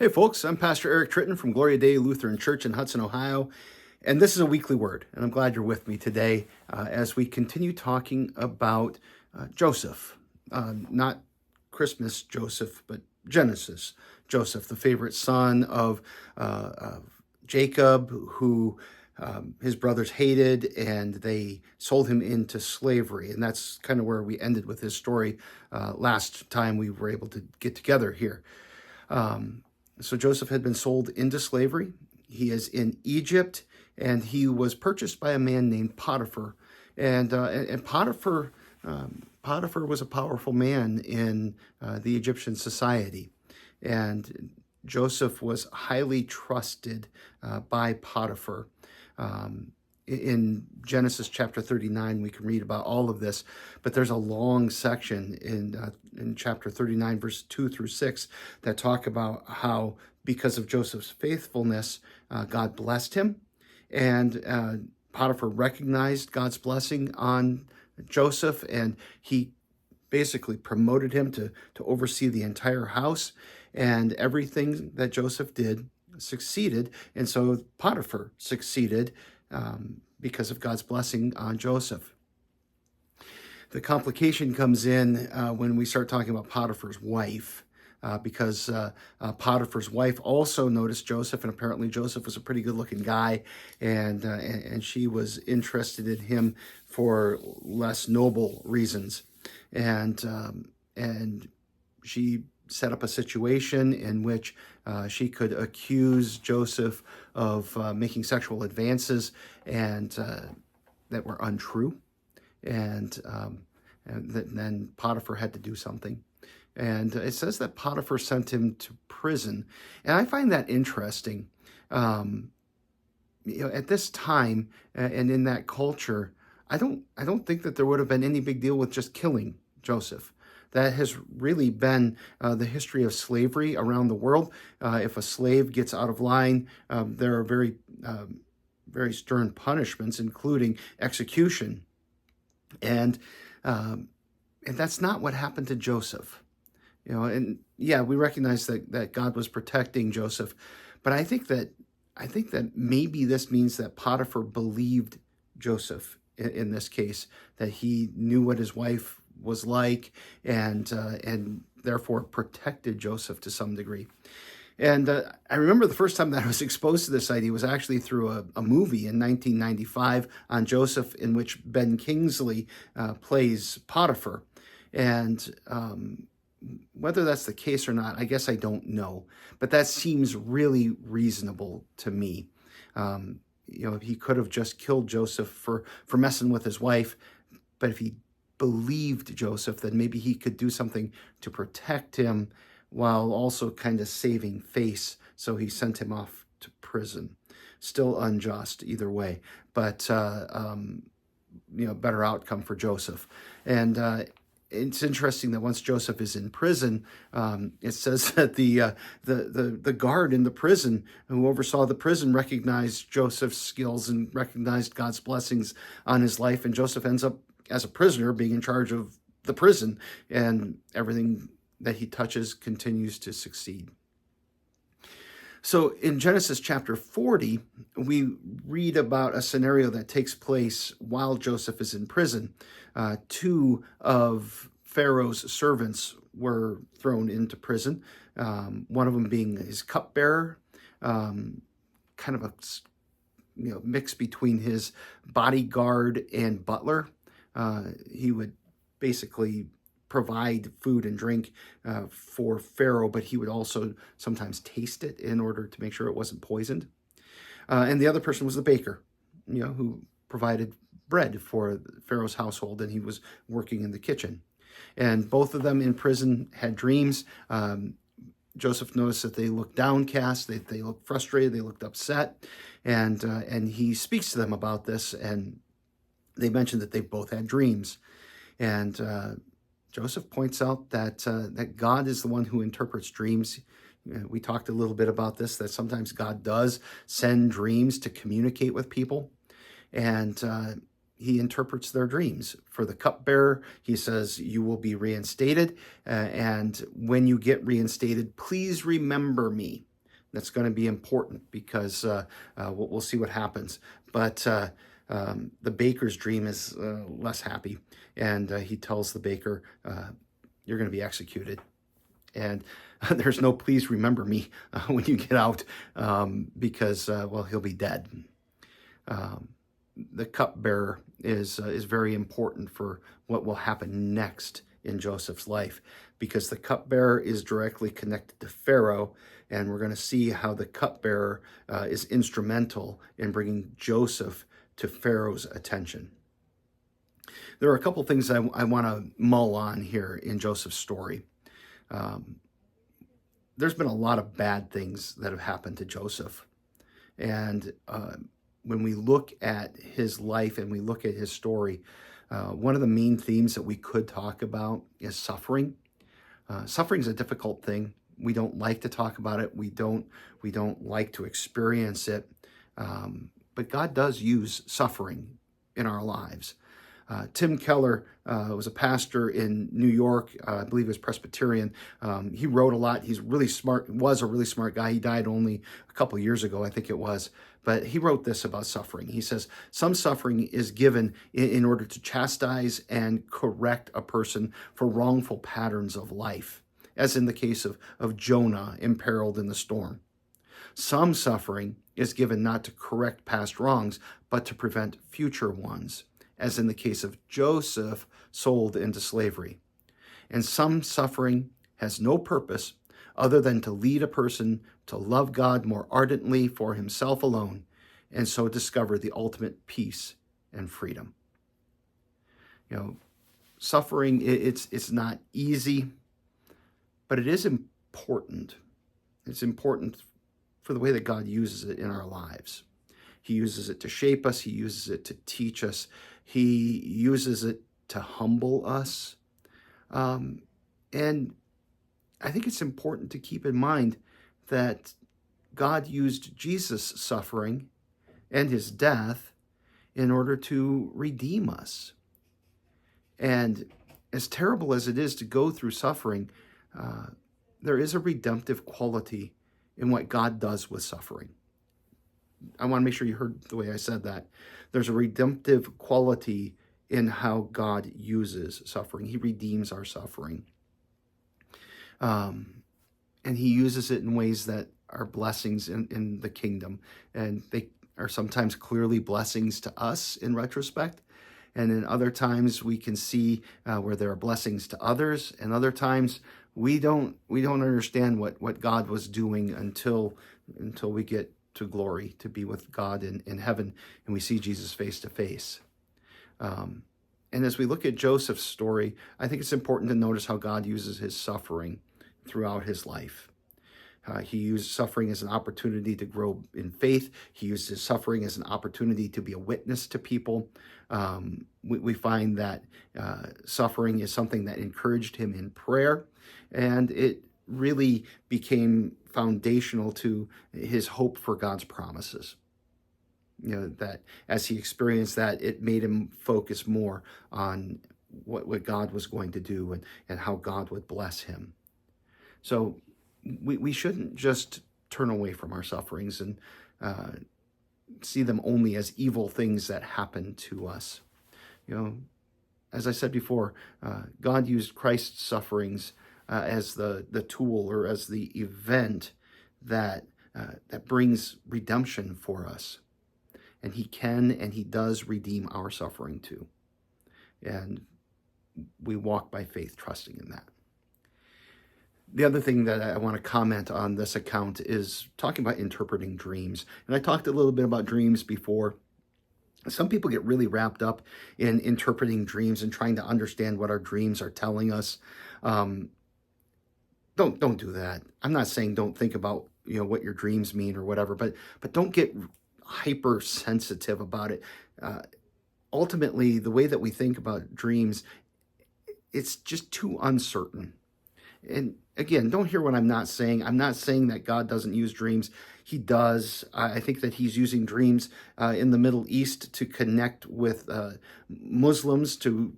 Hey folks, I'm Pastor Eric Tritton from Gloria Dei Lutheran Church in Hudson, Ohio, and this is a weekly word, and I'm glad you're with me today as we continue talking about Joseph, not Christmas Joseph, but Genesis Joseph, the favorite son of Jacob, who his brothers hated, and they sold him into slavery. And that's kind of where we ended with his story last time we were able to get together here. So Joseph had been sold into slavery. He is in Egypt, and he was purchased by a man named Potiphar. And Potiphar was a powerful man in the Egyptian society. And Joseph was highly trusted by Potiphar. In Genesis chapter 39, we can read about all of this, but there's a long section in chapter 39, verse 2 through 6, that talk about how, because of Joseph's faithfulness, God blessed him, and Potiphar recognized God's blessing on Joseph, and he basically promoted him to oversee the entire house, and everything that Joseph did succeeded, and so Potiphar succeeded because of God's blessing on Joseph. The complication comes in when we start talking about Potiphar's wife, because Potiphar's wife also noticed Joseph, and apparently Joseph was a pretty good-looking guy, and she was interested in him for less noble reasons, and she set up a situation in which she could accuse Joseph of making sexual advances and that were untrue, and then Potiphar had to do something. And it says that Potiphar sent him to prison, and I find that interesting. At this time and in that culture, I don't think that there would have been any big deal with just killing Joseph. That has really been the history of slavery around the world. If a slave gets out of line, there are very stern punishments, including execution. And that's not what happened to Joseph. And yeah, we recognize that God was protecting Joseph, but I think that maybe this means that Potiphar believed Joseph in this case, that he knew what his wife was like, and therefore protected Joseph to some degree. And I remember the first time that I was exposed to this idea was actually through a movie in 1995 on Joseph, in which Ben Kingsley plays Potiphar. And whether that's the case or not, I guess I don't know. But that seems really reasonable to me. He could have just killed Joseph for messing with his wife, but if he believed Joseph, then maybe he could do something to protect him while also kind of saving face. So he sent him off to prison. Still unjust either way, but better outcome for Joseph. And it's interesting that once Joseph is in prison, it says that the guard in the prison who oversaw the prison recognized Joseph's skills and recognized God's blessings on his life, and Joseph ends up as a prisoner being in charge of the prison, and everything that he touches continues to succeed. So in Genesis chapter 40, we read about a scenario that takes place while Joseph is in prison. Two of Pharaoh's servants were thrown into prison, one of them being his cupbearer, kind of a mix between his bodyguard and butler. He would basically provide food and drink for Pharaoh, but he would also sometimes taste it in order to make sure it wasn't poisoned. And the other person was the baker, who provided bread for Pharaoh's household, and he was working in the kitchen. And both of them in prison had dreams. Joseph noticed that they looked downcast, they looked frustrated, they looked upset, and he speaks to them about this, and they mentioned that they both had dreams. And Joseph points out that God is the one who interprets dreams. We talked a little bit about this, that sometimes God does send dreams to communicate with people, and he interprets their dreams. For the cupbearer, he says, you will be reinstated, and when you get reinstated, please remember me. That's going to be important because we'll see what happens. But the baker's dream is less happy, and he tells the baker, "You're going to be executed." And there's no please remember me when you get out, because, well, he'll be dead. The cupbearer is very important for what will happen next in Joseph's life, because the cupbearer is directly connected to Pharaoh, and we're going to see how the cupbearer is instrumental in bringing Joseph to Pharaoh's attention. There are a couple things I want to mull on here in Joseph's story. There's been a lot of bad things that have happened to Joseph. And when we look at his life and we look at his story, one of the main themes that we could talk about is suffering. Suffering is a difficult thing. We don't like to talk about it. We don't like to experience it. But God does use suffering in our lives. Tim Keller was a pastor in New York. I believe he was Presbyterian. He wrote a lot. He's really smart, was a really smart guy. He died only a couple years ago, I think it was. But he wrote this about suffering. He says, some suffering is given in order to chastise and correct a person for wrongful patterns of life, as in the case of Jonah imperiled in the storm. Some suffering is given not to correct past wrongs, but to prevent future ones, as in the case of Joseph sold into slavery. And some suffering has no purpose other than to lead a person to love God more ardently for himself alone, and so discover the ultimate peace and freedom. You know, suffering, it's not easy, but it is important. It's important for the way that God uses it in our lives. He uses it to shape us. He uses it to teach us. He uses it to humble us. And I think it's important to keep in mind that God used Jesus' suffering and his death in order to redeem us. And as terrible as it is to go through suffering, there is a redemptive quality in what God does with suffering. I want to make sure you heard the way I said that. There's a redemptive quality in how God uses suffering. He redeems our suffering. And he uses it in ways that are blessings in the kingdom. And they are sometimes clearly blessings to us in retrospect. And in other times we can see where there are blessings to others. And other times we don't understand what God was doing until we get to glory, to be with God in heaven, and we see Jesus face to face. And as we look at Joseph's story, I think it's important to notice how God uses his suffering throughout his life. He used suffering as an opportunity to grow in faith. He used his suffering as an opportunity to be a witness to people. We find that suffering is something that encouraged him in prayer, and it really became foundational to his hope for God's promises. You know, that as he experienced that, it made him focus more on what God was going to do and how God would bless him. So we shouldn't just turn away from our sufferings and see them only as evil things that happen to us. You know, as I said before, God used Christ's sufferings as the tool or as the event that brings redemption for us. And he can and he does redeem our suffering too. And we walk by faith, trusting in that. The other thing that I want to comment on this account is talking about interpreting dreams. And I talked a little bit about dreams before. Some people get really wrapped up in interpreting dreams and trying to understand what our dreams are telling us. Don't do that. I'm not saying don't think about what your dreams mean or whatever, but don't get hypersensitive about it. Ultimately, the way that we think about dreams, it's just too uncertain. And again, don't hear what I'm not saying. I'm not saying that God doesn't use dreams. He does. I think that he's using dreams in the Middle East to connect with Muslims, to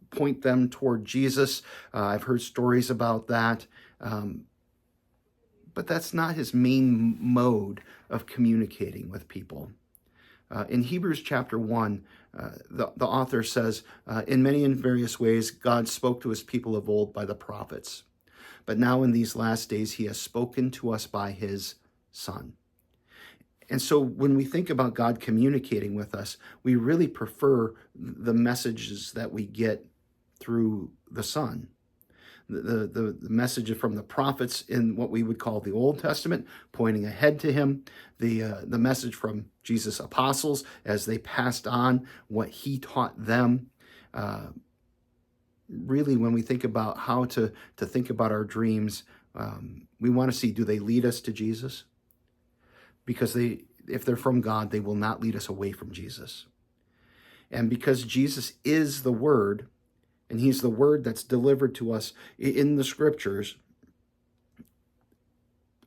point them toward Jesus. I've heard stories about that. But but that's not his main mode of communicating with people. In Hebrews chapter 1, the author says, in many and various ways, God spoke to his people of old by the prophets. But now in these last days, he has spoken to us by his Son. And so when we think about God communicating with us, we really prefer the messages that we get through the Son. The message from the prophets in what we would call the Old Testament, pointing ahead to him, the message from Jesus' apostles as they passed on what he taught them. Really, when we think about how to think about our dreams, we want to see, do they lead us to Jesus? Because if they're from God, they will not lead us away from Jesus. And because Jesus is the Word, and he's the Word that's delivered to us in the Scriptures,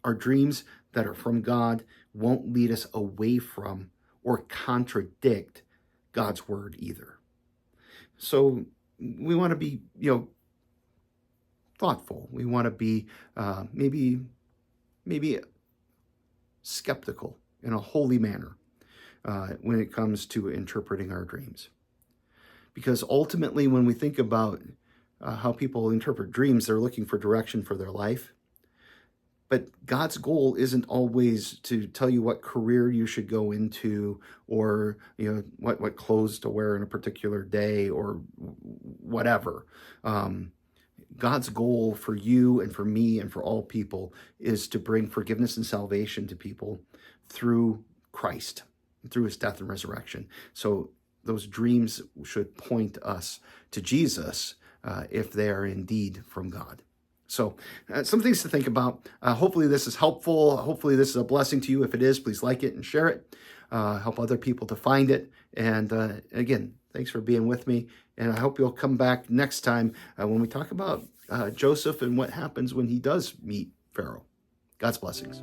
our dreams that are from God won't lead us away from or contradict God's Word either. So we want to be, thoughtful. We want to be maybe skeptical in a holy manner when it comes to interpreting our dreams. Because ultimately, when we think about how people interpret dreams, they're looking for direction for their life. But God's goal isn't always to tell you what career you should go into, or what clothes to wear in a particular day, or whatever. God's goal for you and for me and for all people is to bring forgiveness and salvation to people through Christ, through his death and resurrection. So those dreams should point us to Jesus if they are indeed from God. So some things to think about. Hopefully this is helpful. Hopefully this is a blessing to you. If it is, please like it and share it. Help other people to find it. And again, thanks for being with me. And I hope you'll come back next time when we talk about Joseph and what happens when he does meet Pharaoh. God's blessings.